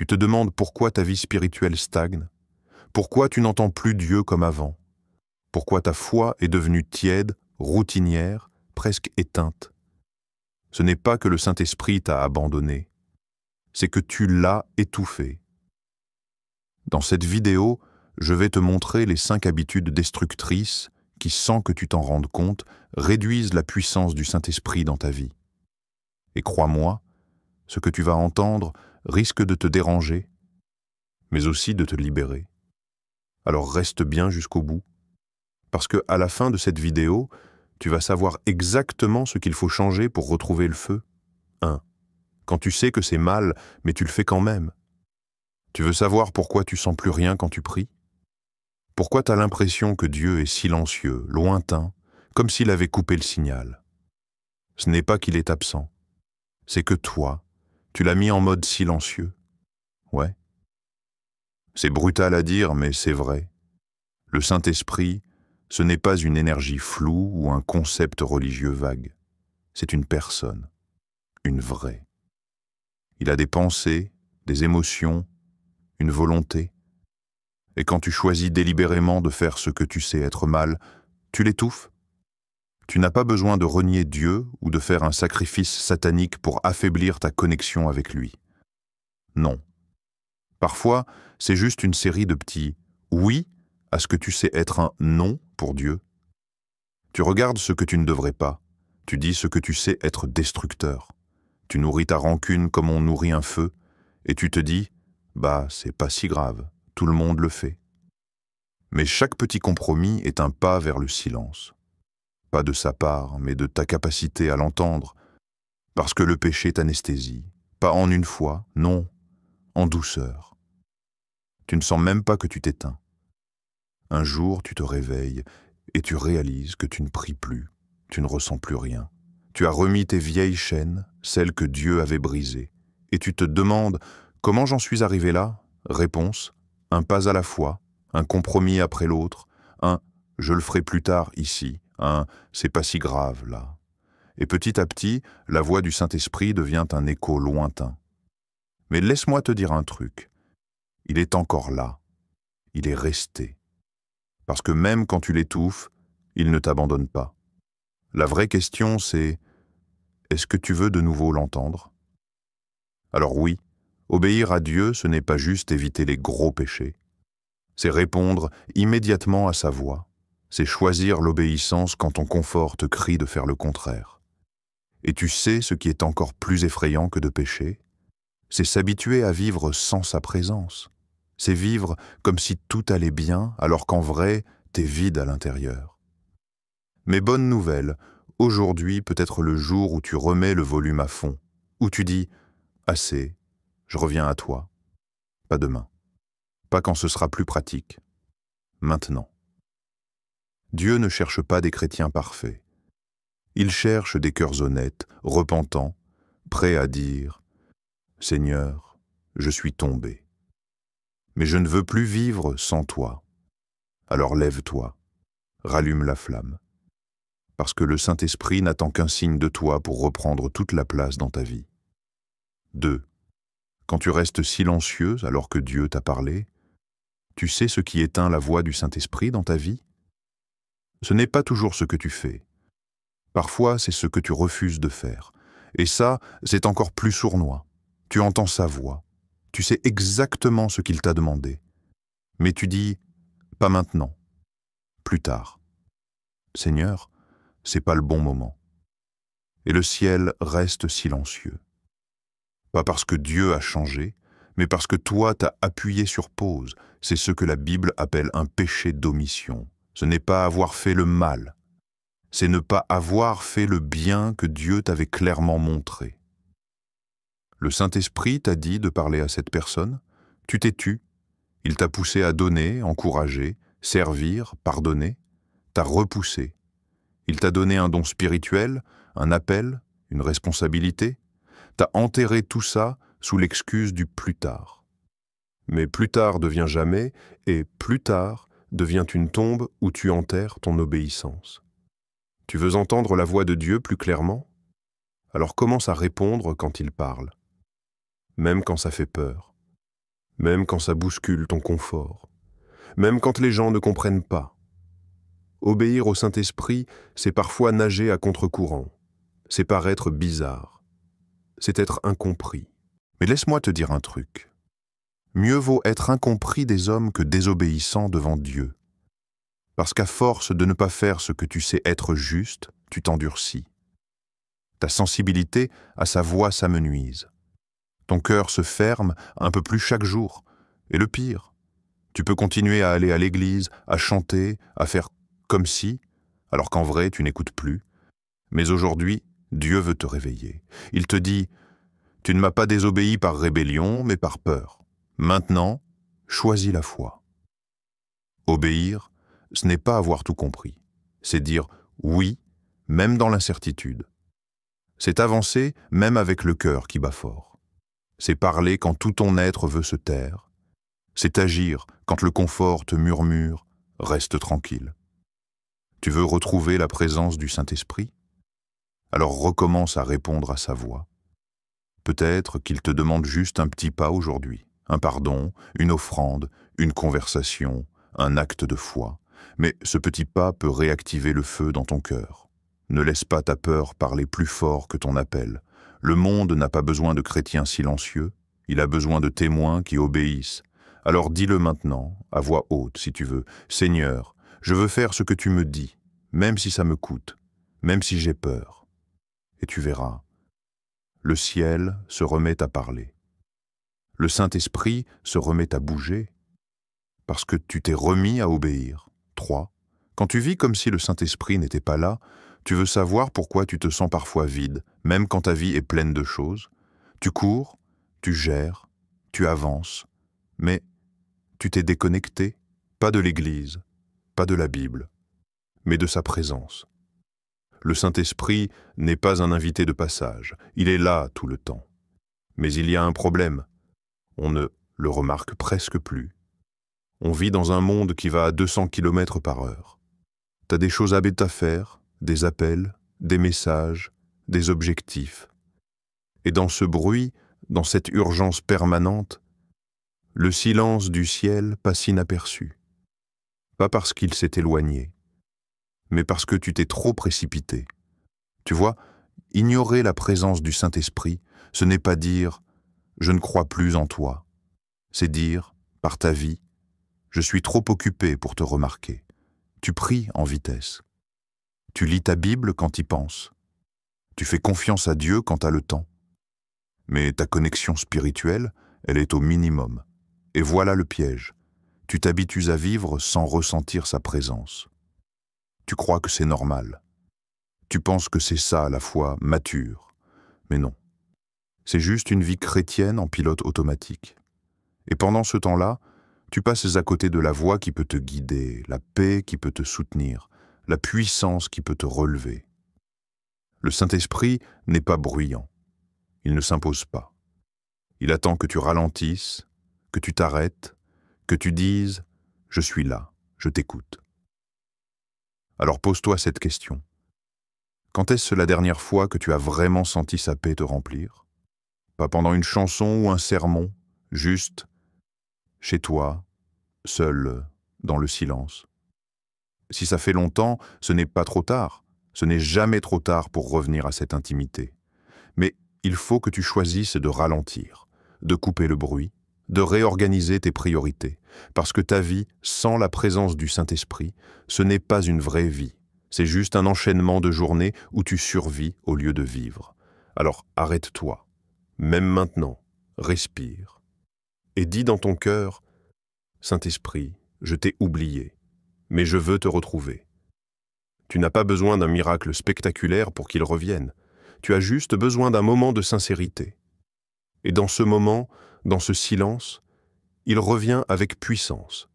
Tu te demandes pourquoi ta vie spirituelle stagne, pourquoi tu n'entends plus Dieu comme avant, pourquoi ta foi est devenue tiède, routinière, presque éteinte. Ce n'est pas que le Saint-Esprit t'a abandonné, c'est que tu l'as étouffé. Dans cette vidéo, je vais te montrer les 5 habitudes destructrices qui, sans que tu t'en rendes compte, réduisent la puissance du Saint-Esprit dans ta vie. Et crois-moi, ce que tu vas entendre risque de te déranger, mais aussi de te libérer. Alors reste bien jusqu'au bout, parce que à la fin de cette vidéo, tu vas savoir exactement ce qu'il faut changer pour retrouver le feu. 1. Quand tu sais que c'est mal, mais tu le fais quand même. Tu veux savoir pourquoi tu sens plus rien quand tu pries? Pourquoi tu as l'impression que Dieu est silencieux, lointain, comme s'il avait coupé le signal? Ce n'est pas qu'il est absent, c'est que toi, tu l'as mis en mode silencieux. Ouais. C'est brutal à dire, mais c'est vrai. Le Saint-Esprit, ce n'est pas une énergie floue ou un concept religieux vague. C'est une personne, une vraie. Il a des pensées, des émotions, une volonté. Et quand tu choisis délibérément de faire ce que tu sais être mal, tu l'étouffes. Tu n'as pas besoin de renier Dieu ou de faire un sacrifice satanique pour affaiblir ta connexion avec lui. Non. Parfois, c'est juste une série de petits « oui » à ce que tu sais être un « non » pour Dieu. Tu regardes ce que tu ne devrais pas. Tu dis ce que tu sais être destructeur. Tu nourris ta rancune comme on nourrit un feu, et tu te dis « bah, c'est pas si grave, tout le monde le fait ». Mais chaque petit compromis est un pas vers le silence. Pas de sa part, mais de ta capacité à l'entendre, parce que le péché t'anesthésie. Pas en une fois, non, en douceur. Tu ne sens même pas que tu t'éteins. Un jour, tu te réveilles et tu réalises que tu ne pries plus, tu ne ressens plus rien. Tu as remis tes vieilles chaînes, celles que Dieu avait brisées, et tu te demandes « Comment j'en suis arrivé là ?» Réponse « Un pas à la fois, un compromis après l'autre, un « je le ferai plus tard ici », un « c'est pas si grave là ». Et petit à petit, la voix du Saint-Esprit devient un écho lointain. Mais laisse-moi te dire un truc. Il est encore là. Il est resté. Parce que même quand tu l'étouffes, il ne t'abandonne pas. La vraie question, c'est « Est-ce que tu veux de nouveau l'entendre ?» Alors oui, obéir à Dieu, ce n'est pas juste éviter les gros péchés. C'est répondre immédiatement à sa voix. C'est choisir l'obéissance quand ton confort te crie de faire le contraire. Et tu sais ce qui est encore plus effrayant que de pécher? C'est s'habituer à vivre sans sa présence. C'est vivre comme si tout allait bien, alors qu'en vrai, t'es vide à l'intérieur. Mais bonne nouvelle, aujourd'hui peut être le jour où tu remets le volume à fond, où tu dis « Assez, je reviens à toi ». Pas demain. Pas quand ce sera plus pratique. Maintenant. Dieu ne cherche pas des chrétiens parfaits. Il cherche des cœurs honnêtes, repentants, prêts à dire « Seigneur, je suis tombé. Mais je ne veux plus vivre sans toi. Alors lève-toi, rallume la flamme. Parce que le Saint-Esprit n'attend qu'un signe de toi pour reprendre toute la place dans ta vie. 2. Quand tu restes silencieuse alors que Dieu t'a parlé, tu sais ce qui éteint la voix du Saint-Esprit dans ta vie? Ce n'est pas toujours ce que tu fais. Parfois, c'est ce que tu refuses de faire. Et ça, c'est encore plus sournois. Tu entends sa voix. Tu sais exactement ce qu'il t'a demandé. Mais tu dis « pas maintenant, plus tard ». Seigneur, c'est pas le bon moment. Et le ciel reste silencieux. Pas parce que Dieu a changé, mais parce que toi t'as appuyé sur pause. C'est ce que la Bible appelle un péché d'omission. Ce n'est pas avoir fait le mal. C'est ne pas avoir fait le bien que Dieu t'avait clairement montré. Le Saint-Esprit t'a dit de parler à cette personne, tu t'es tu. Il t'a poussé à donner, encourager, servir, pardonner, t'a repoussé. Il t'a donné un don spirituel, un appel, une responsabilité. T'as enterré tout ça sous l'excuse du plus tard. Mais plus tard devient jamais, et plus tard devient une tombe où tu enterres ton obéissance. Tu veux entendre la voix de Dieu plus clairement? Alors commence à répondre quand il parle, même quand ça fait peur. même quand ça bouscule ton confort, même quand les gens ne comprennent pas. Obéir au Saint-Esprit, c'est parfois nager à contre-courant, c'est paraître bizarre, c'est être incompris. Mais laisse-moi te dire un truc. Mieux vaut être incompris des hommes que désobéissant devant Dieu. Parce qu'à force de ne pas faire ce que tu sais être juste, tu t'endurcis. Ta sensibilité à sa voix s'amenuise. Ton cœur se ferme un peu plus chaque jour. Et le pire, tu peux continuer à aller à l'église, à chanter, à faire comme si, alors qu'en vrai tu n'écoutes plus. Mais aujourd'hui, Dieu veut te réveiller. Il te dit, tu ne m'as pas désobéi par rébellion, mais par peur. Maintenant, choisis la foi. Obéir, ce n'est pas avoir tout compris. C'est dire oui, même dans l'incertitude. C'est avancer même avec le cœur qui bat fort. C'est parler quand tout ton être veut se taire. C'est agir quand le confort te murmure « reste tranquille ». Tu veux retrouver la présence du Saint-Esprit? Alors recommence à répondre à sa voix. Peut-être qu'il te demande juste un petit pas aujourd'hui, un pardon, une offrande, une conversation, un acte de foi. Mais ce petit pas peut réactiver le feu dans ton cœur. Ne laisse pas ta peur parler plus fort que ton appel. Le monde n'a pas besoin de chrétiens silencieux, il a besoin de témoins qui obéissent. Alors dis-le maintenant, à voix haute si tu veux. « Seigneur, je veux faire ce que tu me dis, même si ça me coûte, même si j'ai peur. » Et tu verras, le ciel se remet à parler. Le Saint-Esprit se remet à bouger, parce que tu t'es remis à obéir. 3. Quand tu vis comme si le Saint-Esprit n'était pas là, tu veux savoir pourquoi tu te sens parfois vide, même quand ta vie est pleine de choses. Tu cours, tu gères, tu avances, mais tu t'es déconnecté, pas de l'Église, pas de la Bible, mais de sa présence. Le Saint-Esprit n'est pas un invité de passage, il est là tout le temps. Mais il y a un problème, on ne le remarque presque plus. On vit dans un monde qui va à 200 km/h. T'as des choses à faire, des appels, des messages, des objectifs. Et dans ce bruit, dans cette urgence permanente, le silence du ciel passe inaperçu. Pas parce qu'il s'est éloigné, mais parce que tu t'es trop précipité. Tu vois, ignorer la présence du Saint-Esprit, ce n'est pas dire « je ne crois plus en toi ». C'est dire, par ta vie, « je suis trop occupé pour te remarquer ». Tu pries en vitesse. Tu lis ta Bible quand y penses. Tu fais confiance à Dieu quand tu as le temps. Mais ta connexion spirituelle, elle est au minimum. Et voilà le piège. Tu t'habitues à vivre sans ressentir sa présence. Tu crois que c'est normal. Tu penses que c'est ça, la foi mature. Mais non. C'est juste une vie chrétienne en pilote automatique. Et pendant ce temps-là, tu passes à côté de la voix qui peut te guider, la paix qui peut te soutenir, la puissance qui peut te relever. Le Saint-Esprit n'est pas bruyant. Il ne s'impose pas. Il attend que tu ralentisses, que tu t'arrêtes, que tu dises « je suis là, je t'écoute ». Alors pose-toi cette question. Quand est-ce la dernière fois que tu as vraiment senti sa paix te remplir? Pas pendant une chanson ou un sermon, juste chez toi, seul, dans le silence. Si ça fait longtemps, ce n'est pas trop tard. Ce n'est jamais trop tard pour revenir à cette intimité. Mais il faut que tu choisisses de ralentir, de couper le bruit, de réorganiser tes priorités. Parce que ta vie, sans la présence du Saint-Esprit, ce n'est pas une vraie vie. C'est juste un enchaînement de journées où tu survis au lieu de vivre. Alors arrête-toi. Même maintenant, respire. Et dis dans ton cœur, « Saint-Esprit, je t'ai oublié, mais je veux te retrouver. » Tu n'as pas besoin d'un miracle spectaculaire pour qu'il revienne. Tu as juste besoin d'un moment de sincérité. Et dans ce moment, dans ce silence, il revient avec puissance.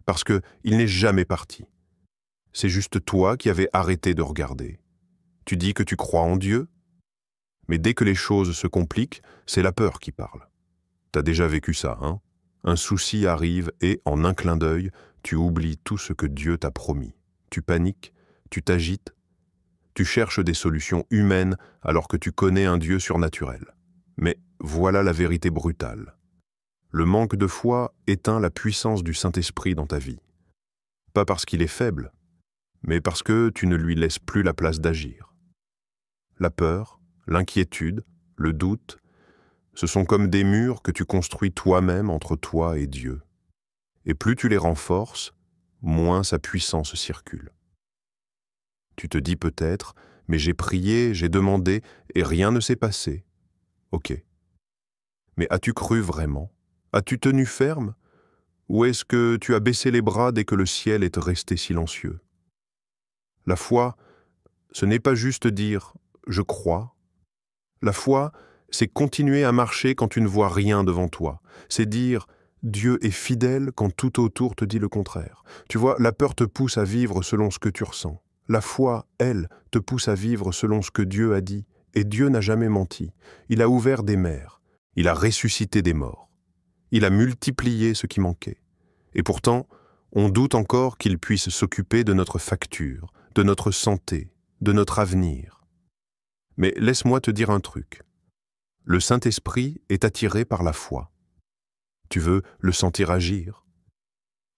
Parce qu'il n'est jamais parti. C'est juste toi qui avais arrêté de regarder. Tu dis que tu crois en Dieu, mais dès que les choses se compliquent, c'est la peur qui parle. T'as déjà vécu ça, hein? Un souci arrive et, en un clin d'œil, tu oublies tout ce que Dieu t'a promis. Tu paniques, tu t'agites, tu cherches des solutions humaines alors que tu connais un Dieu surnaturel. Mais voilà la vérité brutale. Le manque de foi éteint la puissance du Saint-Esprit dans ta vie. Pas parce qu'il est faible, mais parce que tu ne lui laisses plus la place d'agir. La peur, l'inquiétude, le doute, ce sont comme des murs que tu construis toi-même entre toi et Dieu. Et plus tu les renforces, moins sa puissance circule. Tu te dis peut-être, mais j'ai prié, j'ai demandé, et rien ne s'est passé. Ok. Mais as-tu cru vraiment? As-tu tenu ferme? Ou est-ce que tu as baissé les bras dès que le ciel est resté silencieux? La foi, ce n'est pas juste dire « je crois ». La foi, c'est continuer à marcher quand tu ne vois rien devant toi. C'est dire « Dieu est fidèle quand tout autour te dit le contraire ». Tu vois, la peur te pousse à vivre selon ce que tu ressens. La foi, elle, te pousse à vivre selon ce que Dieu a dit. Et Dieu n'a jamais menti. Il a ouvert des mers. Il a ressuscité des morts. Il a multiplié ce qui manquait. Et pourtant, on doute encore qu'il puisse s'occuper de notre facture, de notre santé, de notre avenir. Mais laisse-moi te dire un truc. Le Saint-Esprit est attiré par la foi. Tu veux le sentir agir.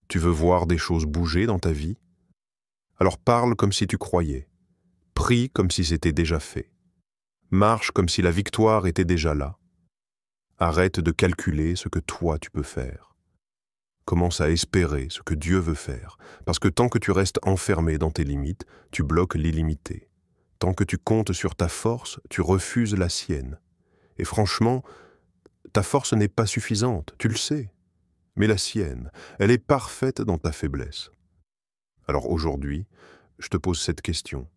Tu veux voir des choses bouger dans ta vie. Alors parle comme si tu croyais. Prie comme si c'était déjà fait. Marche comme si la victoire était déjà là. Arrête de calculer ce que toi tu peux faire. Commence à espérer ce que Dieu veut faire, parce que tant que tu restes enfermé dans tes limites, tu bloques l'illimité. Tant que tu comptes sur ta force, tu refuses la sienne. Et franchement, ta force n'est pas suffisante, tu le sais. Mais la sienne, elle est parfaite dans ta faiblesse. Alors aujourd'hui, je te pose cette question.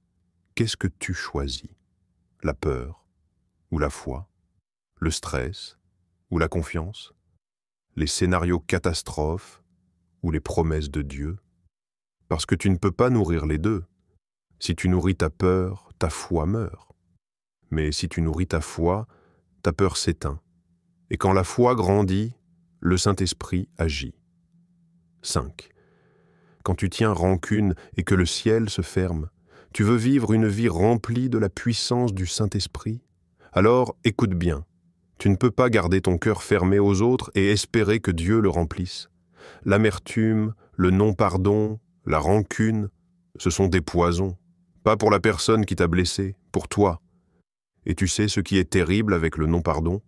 Qu'est-ce que tu choisis? La peur ou la foi? Le stress ou la confiance? Les scénarios catastrophes ou les promesses de Dieu? Parce que tu ne peux pas nourrir les deux. Si tu nourris ta peur, ta foi meurt. Mais si tu nourris ta foi, ta peur s'éteint. Et quand la foi grandit, le Saint-Esprit agit. 5. Quand tu tiens rancune et que le ciel se ferme, tu veux vivre une vie remplie de la puissance du Saint-Esprit? Alors écoute bien. Tu ne peux pas garder ton cœur fermé aux autres et espérer que Dieu le remplisse. L'amertume, le non-pardon, la rancune, ce sont des poisons. Pas pour la personne qui t'a blessé, pour toi. Et tu sais ce qui est terrible avec le non-pardon?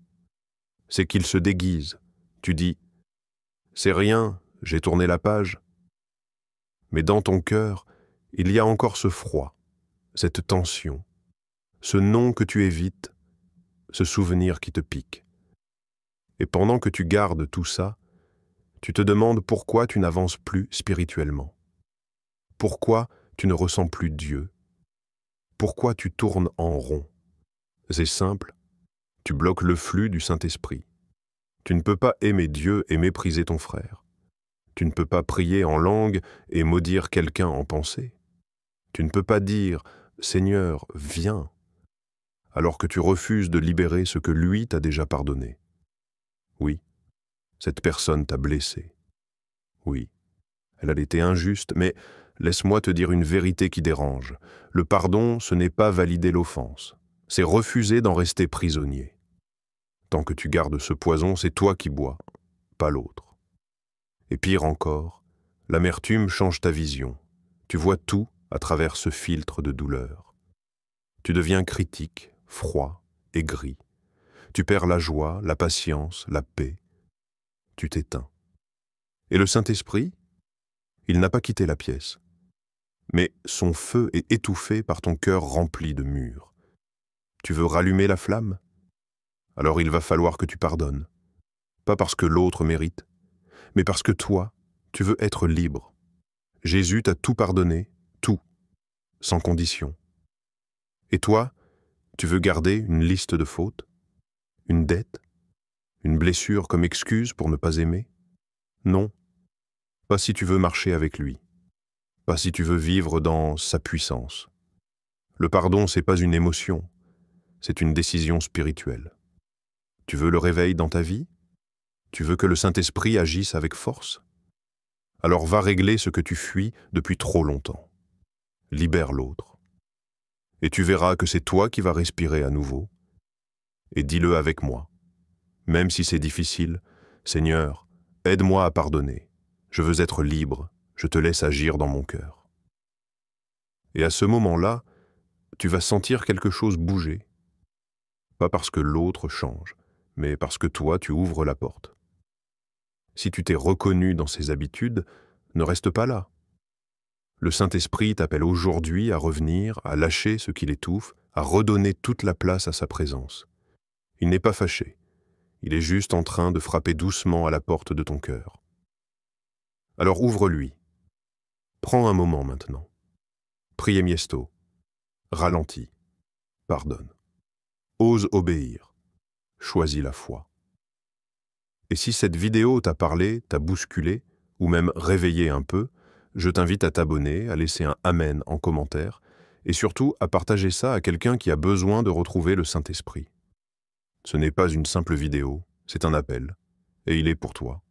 C'est qu'il se déguise. Tu dis « C'est rien, j'ai tourné la page ». Mais dans ton cœur, il y a encore ce froid, cette tension, ce non que tu évites, ce souvenir qui te pique. Et pendant que tu gardes tout ça, tu te demandes pourquoi tu n'avances plus spirituellement. Pourquoi tu ne ressens plus Dieu? Pourquoi tu tournes en rond? C'est simple, tu bloques le flux du Saint-Esprit. Tu ne peux pas aimer Dieu et mépriser ton frère. Tu ne peux pas prier en langue et maudire quelqu'un en pensée. Tu ne peux pas dire « Seigneur, viens », alors que tu refuses de libérer ce que lui t'a déjà pardonné. Oui, cette personne t'a blessé. Oui, elle a été injuste, mais laisse-moi te dire une vérité qui dérange. Le pardon, ce n'est pas valider l'offense. C'est refuser d'en rester prisonnier. Tant que tu gardes ce poison, c'est toi qui bois, pas l'autre. Et pire encore, l'amertume change ta vision. Tu vois tout à travers ce filtre de douleur. Tu deviens critique, froid, aigri. Tu perds la joie, la patience, la paix. Tu t'éteins. Et le Saint-Esprit, il n'a pas quitté la pièce. Mais son feu est étouffé par ton cœur rempli de murs. Tu veux rallumer la flamme? Alors il va falloir que tu pardonnes. Pas parce que l'autre mérite, mais parce que toi, tu veux être libre. Jésus t'a tout pardonné, tout, sans condition. Et toi, tu veux garder une liste de fautes? Une dette? Une blessure comme excuse pour ne pas aimer? Non, pas si tu veux marcher avec lui. Pas si tu veux vivre dans sa puissance. Le pardon, c'est pas une émotion, c'est une décision spirituelle. Tu veux le réveil dans ta vie? Tu veux que le Saint-Esprit agisse avec force? Alors va régler ce que tu fuis depuis trop longtemps. Libère l'autre. Et tu verras que c'est toi qui vas respirer à nouveau. Et dis-le avec moi. Même si c'est difficile, Seigneur, aide-moi à pardonner. Je veux être libre, je te laisse agir dans mon cœur. Et à ce moment-là, tu vas sentir quelque chose bouger. Pas parce que l'autre change, mais parce que toi, tu ouvres la porte. Si tu t'es reconnu dans ces habitudes, ne reste pas là. Le Saint-Esprit t'appelle aujourd'hui à revenir, à lâcher ce qui l'étouffe, à redonner toute la place à sa présence. Il n'est pas fâché. Il est juste en train de frapper doucement à la porte de ton cœur. Alors ouvre-lui. Prends un moment maintenant. Prie miesto. Ralentis. Pardonne. Ose obéir. Choisis la foi. Et si cette vidéo t'a parlé, t'a bousculé, ou même réveillé un peu, je t'invite à t'abonner, à laisser un Amen en commentaire, et surtout à partager ça à quelqu'un qui a besoin de retrouver le Saint-Esprit. Ce n'est pas une simple vidéo, c'est un appel, et il est pour toi.